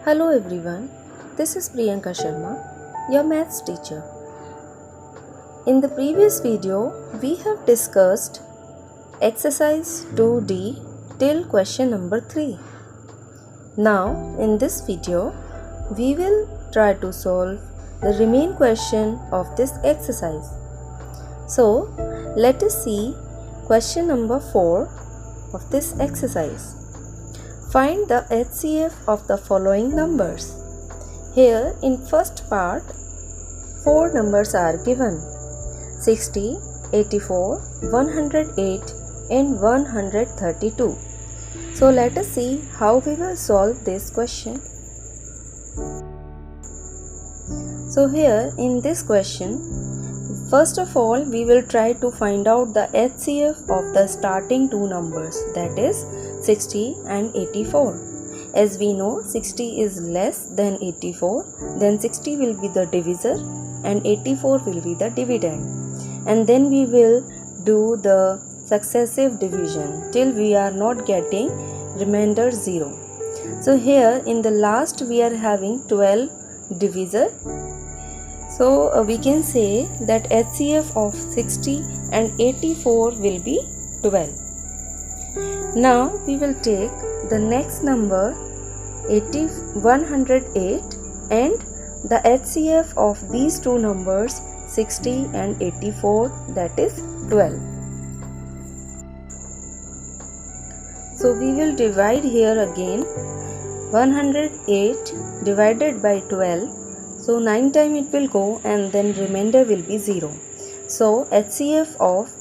Hello everyone, this is Priyanka Sharma, your maths teacher. In the previous video, we have discussed exercise 2D till question number 3. Now, in this video, we will try to solve the remaining question of this exercise. So, let us see question number 4 of this exercise. Find the HCF of the following numbers. Here in first part, 4 numbers are given: 60, 84, 108 and 132. So let us see how we will solve this question. So here in this question, first of all we will try to find out the HCF of the starting two numbers, that is 60 and 84. As we know, 60 is less than 84, then 60 will be the divisor and 84 will be the dividend. And then we will do the successive division till we are not getting remainder 0. So here in the last we are having 12 divisor. So we can say that HCF of 60 and 84 will be 12. Now we will take the next number 108 and the HCF of these two numbers 60 and 84, that is 12. So we will divide here again 108 divided by 12. So 9 times it will go and then remainder will be 0. So HCF of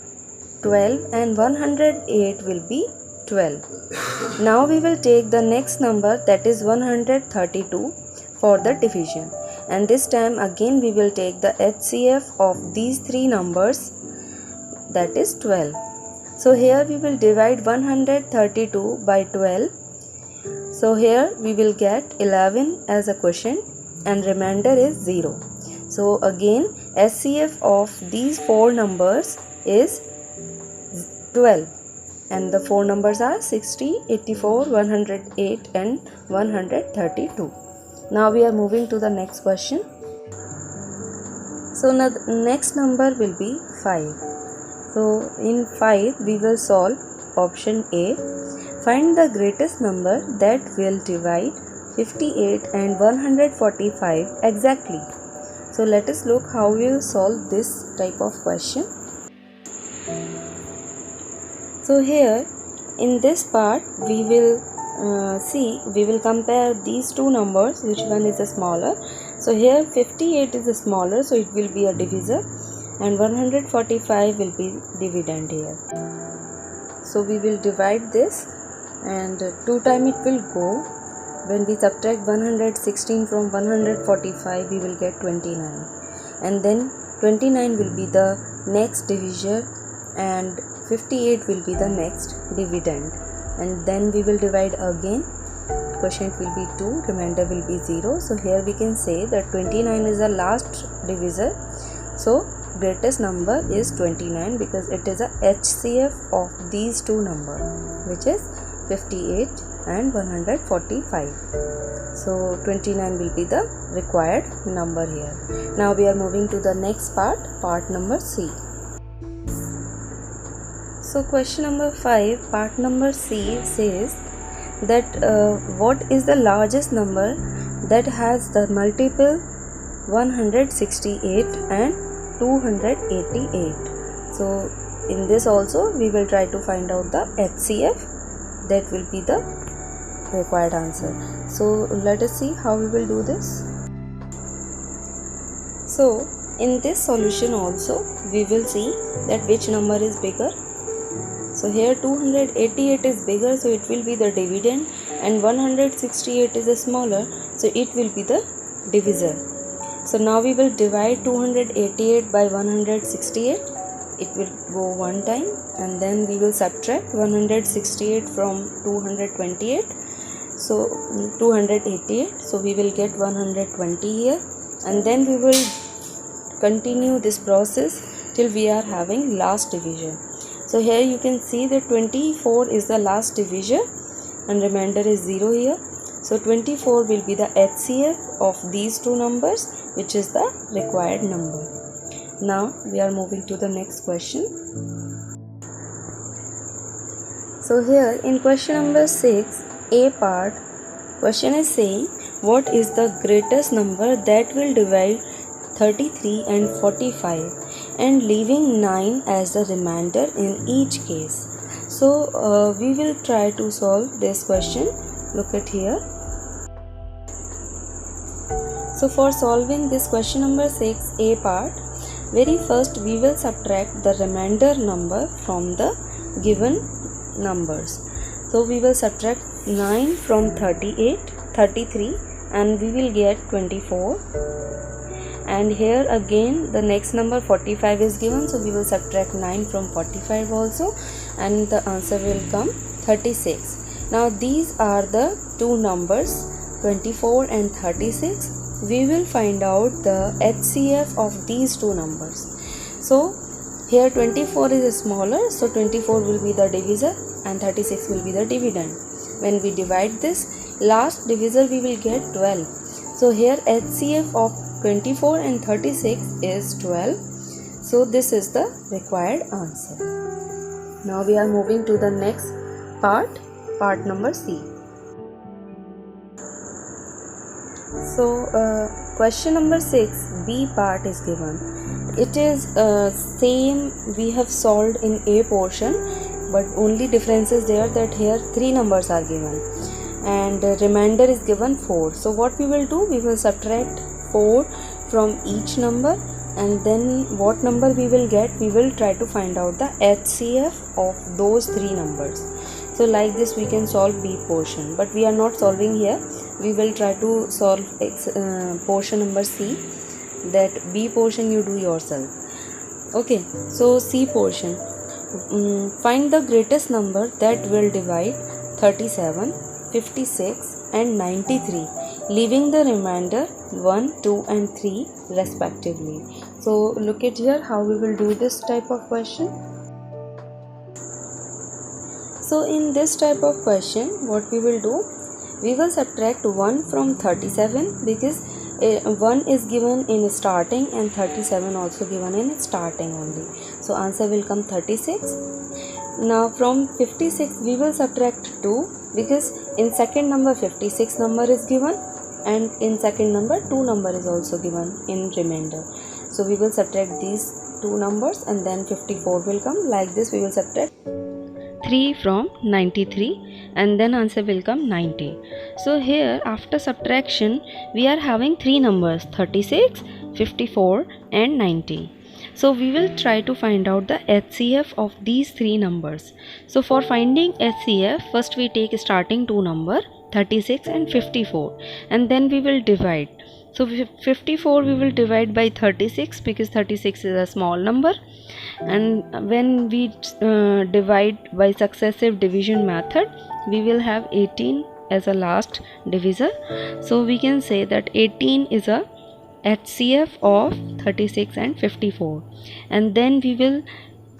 12 and 108 will be 12. Now we will take the next number, that is 132, for the division, and this time again we will take the HCF of these three numbers, that is 12. So here we will divide 132 by 12. So here we will get 11 as a quotient and remainder is 0. So again HCF of these four numbers is 12. And the four numbers are 60, 84, 108 and 132. Now we are moving to the next question. So now the next number will be 5. So in 5 we will solve option A. Find the greatest number that will divide 58 and 145 exactly. So let us look how we will solve this type of question. So here in this part we will we will compare these two numbers, which one is the smaller. So here 58 is the smaller, so it will be a divisor, and 145 will be dividend here. So we will divide this, and 2 times it will go. When we subtract 116 from 145, we will get 29, and then 29 will be the next divisor and 58 will be the next dividend, and then we will divide again. Quotient will be 2, remainder will be 0. So here we can say that 29 is the last divisor. So greatest number is 29 because it is a HCF of these two numbers, which is 58 and 145. So 29 will be the required number here. Now we are moving to the next part number C. So question number 5, part number C says that what is the largest number that has the multiple 168 and 288. So in this also we will try to find out the HCF, that will be the required answer. So let us see how we will do this. So in this solution also we will see that which number is bigger. So here 288 is bigger, so it will be the dividend, and 168 is a smaller, so it will be the divisor. So now we will divide 288 by 168. It will go one time, and then we will subtract 168 from 228. So 288. So we will get 120 here, and then we will continue this process till we are having last division. So here you can see that 24 is the last divisor and remainder is 0 here. So 24 will be the HCF of these two numbers, which is the required number. Now we are moving to the next question. So here in question number 6, A part, question is saying what is the greatest number that will divide 33 and 45 and leaving 9 as the remainder in each case. So we will try to solve this question. Look at here. So for solving this question number 6, A part, very first we will subtract the remainder number from the given numbers. So we will subtract 9 from 33 and we will get 24. And here again the next number 45 is given, so we will subtract 9 from 45 also, and the answer will come 36. Now these are the two numbers 24 and 36. We will find out the HCF of these two numbers. So here 24 is smaller, so 24 will be the divisor and 36 will be the dividend. When we divide this, last divisor we will get 12. So here HCF of 24 and 36 is 12. So this is the required answer. Now we are moving to the next part number C. So question number 6, B part is given. It is same we have solved in A portion, but only difference is there that here 3 numbers are given and remainder is given 4. So what we will do, we will subtract 4 from each number, and then what number we will get, we will try to find out the HCF of those 3 numbers. So like this we can solve B portion, but we are not solving here. We will try to solve portion number C. That B portion you do yourself. Okay, so C portion. Find the greatest number that will divide 37, 56 and 93, leaving the remainder 1, 2 and 3 respectively. So look at here how we will do this type of question. So in this type of question, what we will do, we will subtract 1 from 37 because 1 is given in starting and 37 also given in starting only. So answer will come 36. Now from 56 we will subtract 2 because in second number 56 number is given and in second number 2 number is also given in remainder. So we will subtract these two numbers and then 54 will come. Like this we will subtract 3 from 93 and then answer will come 90. So here after subtraction we are having 3 numbers 36, 54 and 90. So we will try to find out the HCF of these 3 numbers. So for finding HCF, first we take starting 2 number 36 and 54 and then we will divide. So 54 we will divide by 36 because 36 is a small number, and when we divide by successive division method we will have 18 as a last divisor. So we can say that 18 is a HCF of 36 and 54, and then we will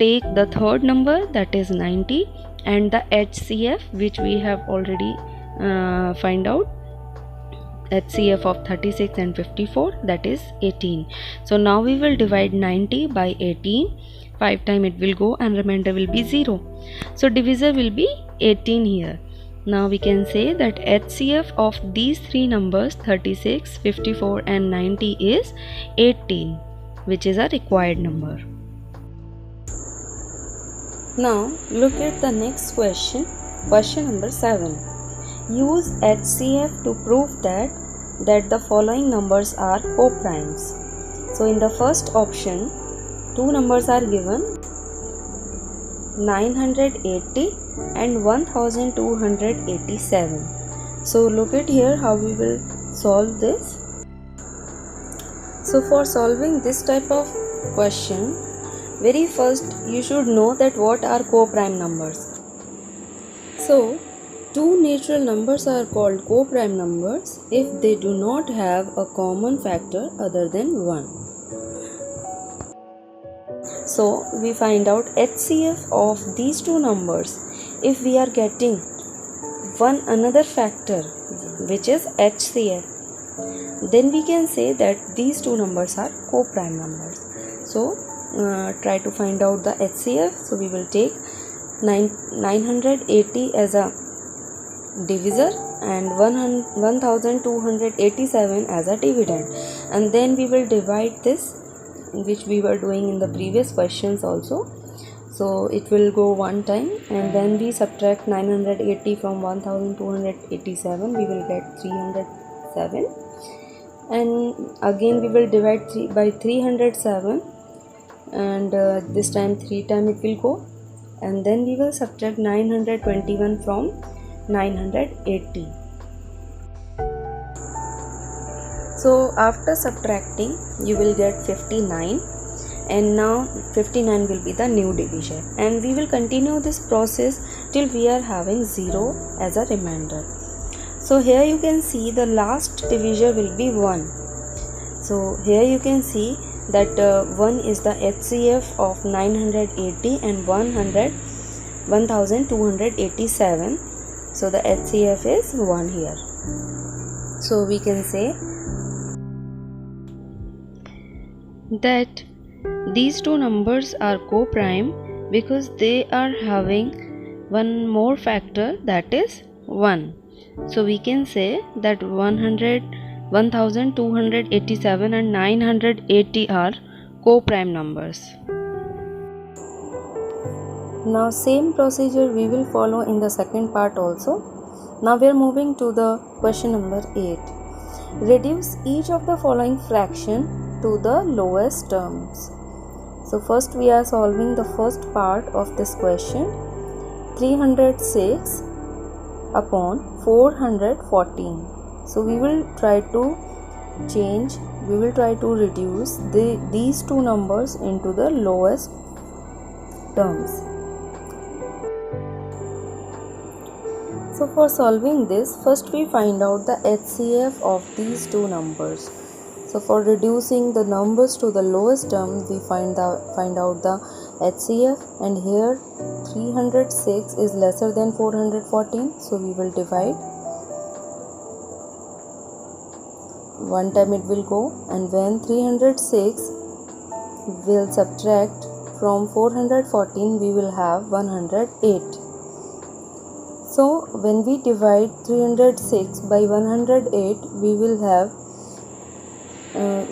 take the third number that is 90 and the HCF which we have already find out, HCF of 36 and 54, that is 18. So now we will divide 90 by 18. 5 times it will go and remainder will be 0. So divisor will be 18 here. Now we can say that HCF of these 3 numbers 36, 54 and 90 is 18, which is a required number. Now look at the next question, question number 7. Use HCF to prove that the following numbers are co-primes. So in the first option, 2 numbers are given, 980 and 1287. So look at here how we will solve this. So for solving this type of question, very first you should know that what are co-prime numbers. So 2 natural numbers are called co-prime numbers if they do not have a common factor other than 1. So we find out HCF of these 2 numbers if we are getting one another factor which is HCF, then we can say that these two numbers are co-prime numbers. So try to find out the HCF. So we will take 980 as a divisor and 1287 as a dividend, and then we will divide this, which we were doing in the previous questions also. So it will go one time, and then we subtract 980 from 1287, we will get 307, and again we will divide by 307, and this time 3 times it will go, and then we will subtract 921 from 980. So after subtracting you will get 59, and now 59 will be the new division, and we will continue this process till we are having 0 as a remainder. So here you can see the last divisor will be 1. So here you can see that 1 is the HCF of 980 and 1287. So the HCF is 1 here. So we can say that these two numbers are co-prime because they are having one more factor, that is 1. So we can say that 1287 and 980 are co-prime numbers. Now same procedure we will follow in the second part also. Now we are moving to the question number 8. Reduce each of the following fraction to the lowest terms. So first we are solving the first part of this question. 306 upon 414. So we will try to reduce these two numbers into the lowest terms. So for solving this, first we find out the HCF of these two numbers. So for reducing the numbers to the lowest term, we find out the HCF, and here 306 is lesser than 414, so we will divide. One time it will go, and when 306 will subtract from 414, we will have 108. So when we divide 306 by 108, we will have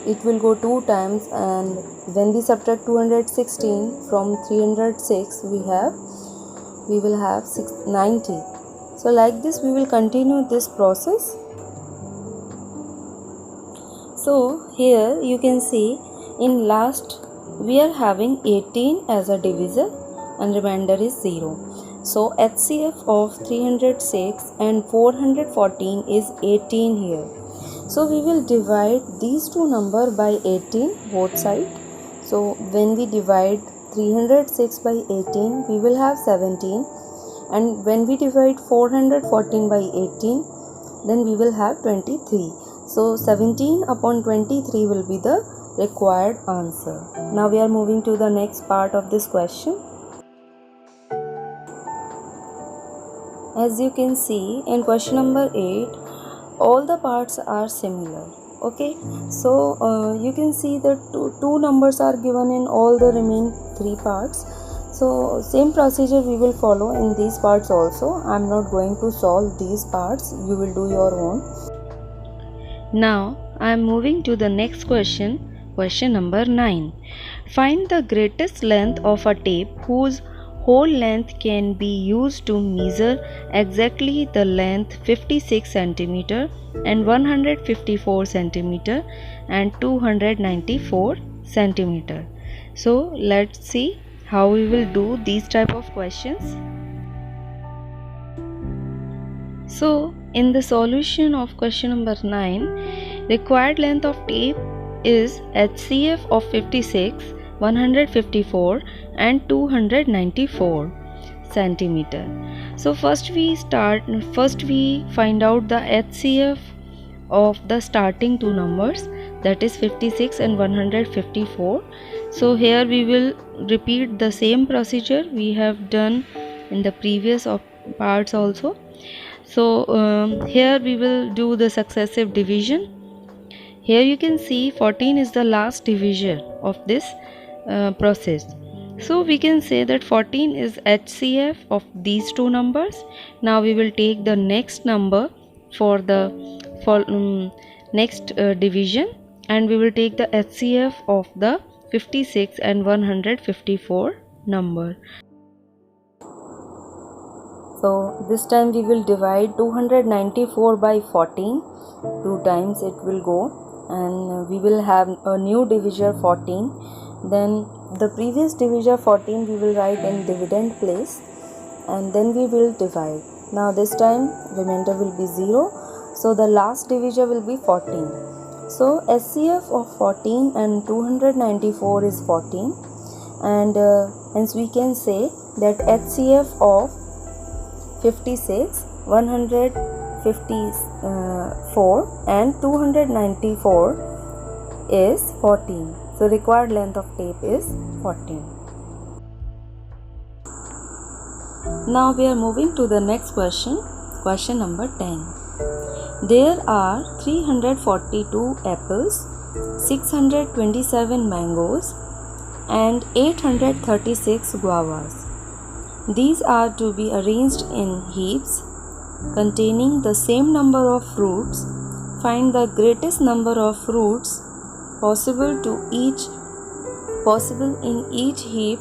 it will go 2 times, and when we subtract 216 from 306, we will have 90. So like this we will continue this process. So here you can see in last we are having 18 as a divisor and remainder is 0. So HCF of 306 and 414 is 18 here. So we will divide these two numbers by 18 both sides. So when we divide 306 by 18, we will have 17, and when we divide 414 by 18, then we will have 23. So 17 upon 23 will be the required answer. Now we are moving to the next part of this question. As you can see in question number 8, all the parts are similar. Okay, so you can see that two numbers are given in all the remaining 3 parts. So same procedure we will follow in these parts also. I am not going to solve these parts, you will do your own. Now I am moving to the next question, question number 9. Find the greatest length of a tape whose whole length can be used to measure exactly the length 56 cm and 154 cm and 294 cm. So let's see how we will do these type of questions. So in the solution of question number 9, required length of tape is HCF of 56, 154 and 294 centimeter. So first we find out the HCF of the starting two numbers, that is 56 and 154. So here we will repeat the same procedure we have done in the previous parts also. So here we will do the successive division. Here you can see 14 is the last divisor of this process. So we can say that 14 is HCF of these two numbers. Now we will take the next number for the next division, and we will take the HCF of the 56 and 154 number. So this time we will divide 294 by 14. 2 times it will go, and we will have a new divisor 14. Then the previous divisor 14 we will write in dividend place, and then we will divide. Now this time remainder will be 0, so the last divisor will be 14. So HCF of 14 and 294 is 14, and hence we can say that HCF of 56, 154 and 294 is 14. So required length of tape is 14. Now we are moving to the next question, question number 10. There are 342 apples, 627 mangoes and 836 guavas. These are to be arranged in heaps containing the same number of fruits. Find the greatest number of fruits possible in each heap.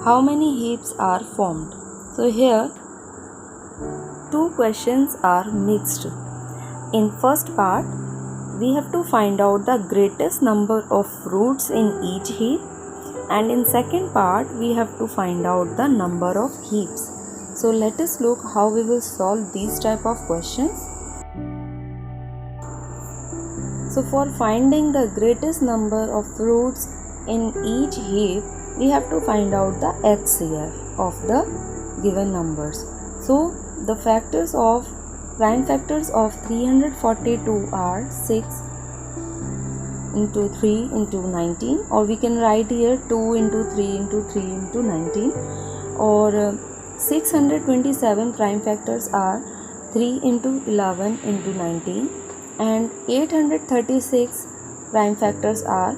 How many heaps are formed? So here two questions are mixed. In first part, we have to find out the greatest number of fruits in each heap, and in second part we have to find out the number of heaps. So let us look how we will solve these type of questions. So for finding the greatest number of fruits in each heap, we have to find out the HCF of the given numbers. So the prime factors of 342 are 6 into 3 into 19, or we can write here 2 into 3 into 3 into 19, or 627 prime factors are 3 into 11 into 19, and 836 prime factors are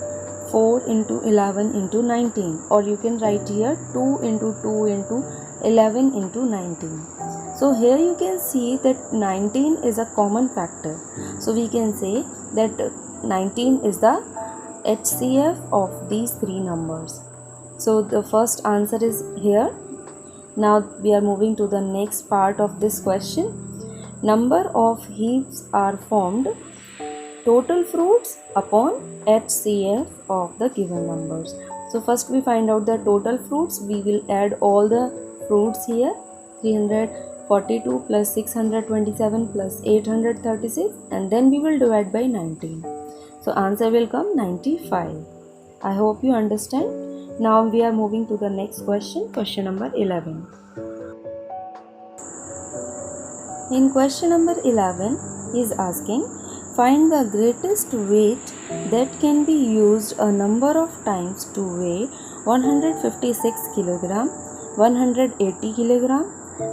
4 into 11 into 19, or you can write here 2 into 2 into 11 into 19. So here you can see that 19 is a common factor. So we can say that 19 is the HCF of these three numbers. So the first answer is here. Now we are moving to the next part of this question. Number of heaps are formed. Total fruits upon HCF of the given numbers. So first we find out the total fruits. We will add all the fruits here. 342 plus 627 plus 836, and then we will divide by 19. So answer will come 95. I hope you understand. Now we are moving to the next question, question number 11. In question number 11, he is asking, find the greatest weight that can be used a number of times to weigh 156 kg, 180 kg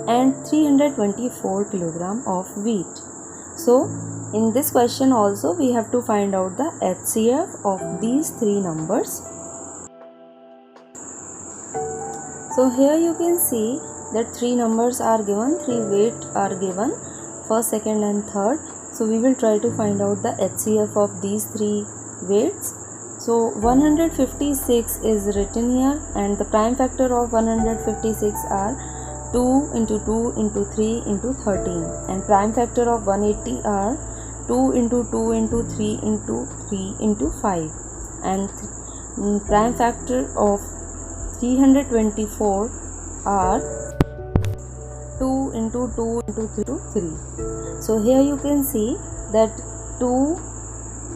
and 324 kg of wheat. So in this question also we have to find out the HCF of these three numbers. So here you can see that three numbers are given, three weight are given, first, second and third. So we will try to find out the HCF of these three weights. So 156 is written here, and the prime factor of 156 are 2 into 2 into 3 into 13, and prime factor of 180 are 2 into 2 into 3 into 3 into 5, and prime factor of 324 are 2 into 2 into 3 into 3. So here you can see that 2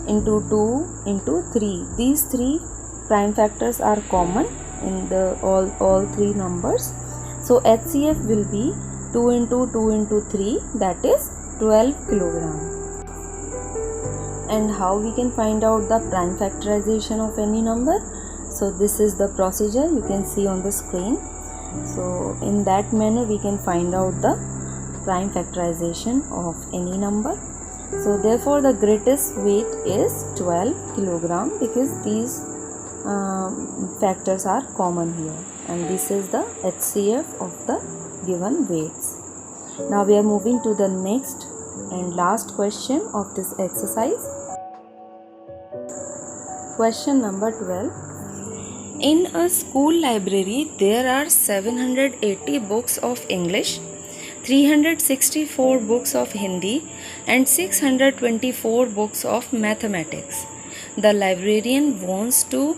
into 2 into 3, these three prime factors are common in the all three numbers. So HCF will be 2 into 2 into 3, that is 12 kg. And how we can find out the prime factorization of any number? So this is the procedure you can see on the screen. So in that manner we can find out the prime factorization of any number. So therefore the greatest weight is 12 kilogram, because these factors are common here, and this is the HCF of the given weights. Now we are moving to the next and last question of this exercise. Question number 12. In a school library, there are 780 books of English, 364 books of Hindi, and 624 books of mathematics. The librarian wants to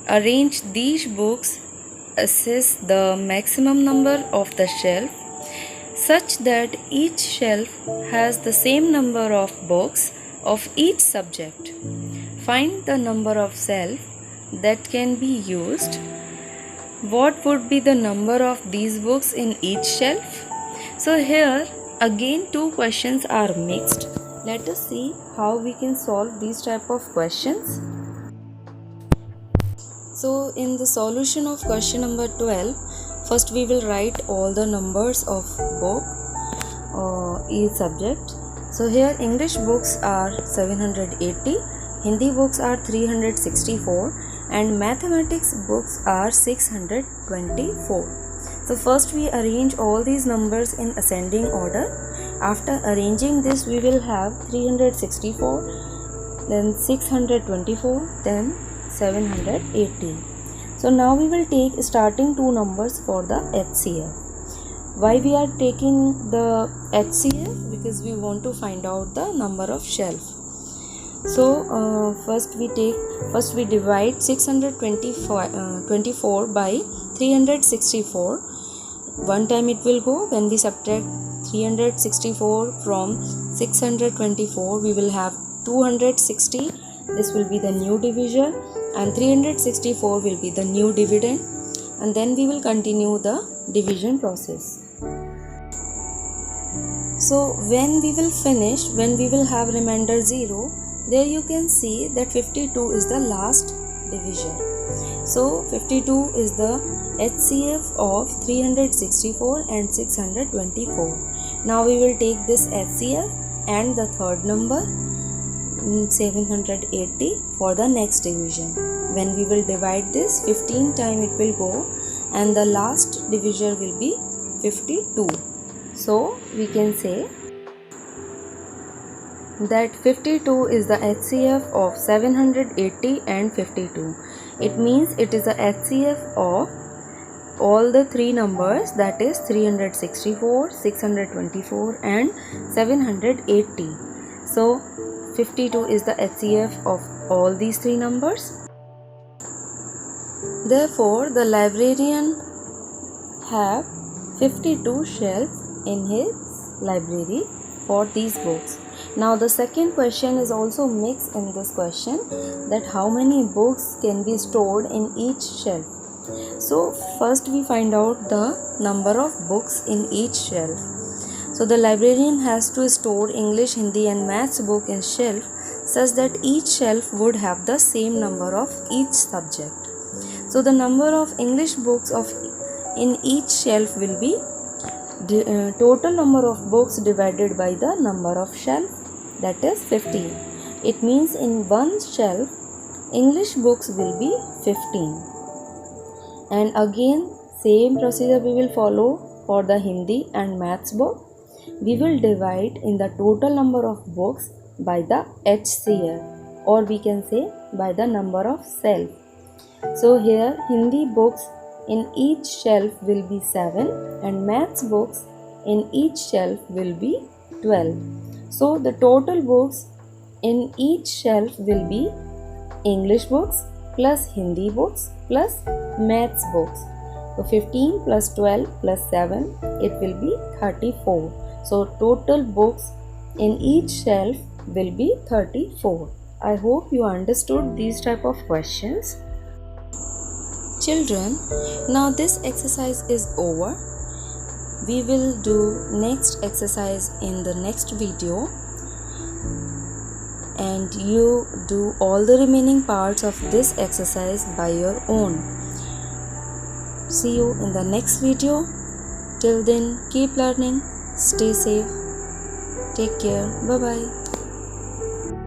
arrange these books, assess the maximum number of the shelf, such that each shelf has the same number of books of each subject. Find the number of shelves that can be used. What would be the number of these books in each shelf? So here again two questions are mixed. Let us see how we can solve these type of questions. So in the solution of question number 12, first we will write all the numbers of book each subject. So here English books are 780, Hindi books are 364, and mathematics books are 624. So first we arrange all these numbers in ascending order. After arranging this, we will have 364, then 624, then 780. So now we will take starting two numbers for the HCF. Why we are taking the HCF? Because we want to find out the number of shelf. So first we divide 624 by 364. One time it will go. When we subtract 364 from 624, we will have 260. This will be the new divisor, and 364 will be the new dividend, and then we will continue the division process. So when we will finish, when we will have remainder 0, there you can see that 52 is the last division. So 52 is the HCF of 364 and 624. Now we will take this HCF and the third number 780 for the next division. When we will divide this, 15 times it will go, and the last divisor will be 52. So we can say that 52 is the HCF of 780 and 52. It means it is the HCF of all the three numbers, that is 364, 624 and 780. So 52 is the HCF of all these three numbers. Therefore the librarian have 52 shelves in his library for these books. Now the second question is also mixed in this question, that how many books can be stored in each shelf. So first we find out the number of books in each shelf. So the librarian has to store English, Hindi and Maths book in shelf such that each shelf would have the same number of each subject. So the number of English books in each shelf will be total number of books divided by the number of shelf, that is 15. It means in one shelf English books will be 15. And again same procedure we will follow for the Hindi and Maths book. We will divide in the total number of books by the HCF, or we can say by the number of shelf. So here Hindi books in each shelf will be 7 and Maths books in each shelf will be 12. So the total books in each shelf will be English books plus Hindi books plus Maths books. So 15 plus 12 plus 7, it will be 34. So total books in each shelf will be 34. I hope you understood these type of questions. Children, now this exercise is over. We will do next exercise in the next video, and you do all the remaining parts of this exercise by your own. See you in the next video. Till then, keep learning. Stay safe. Take care. Bye bye.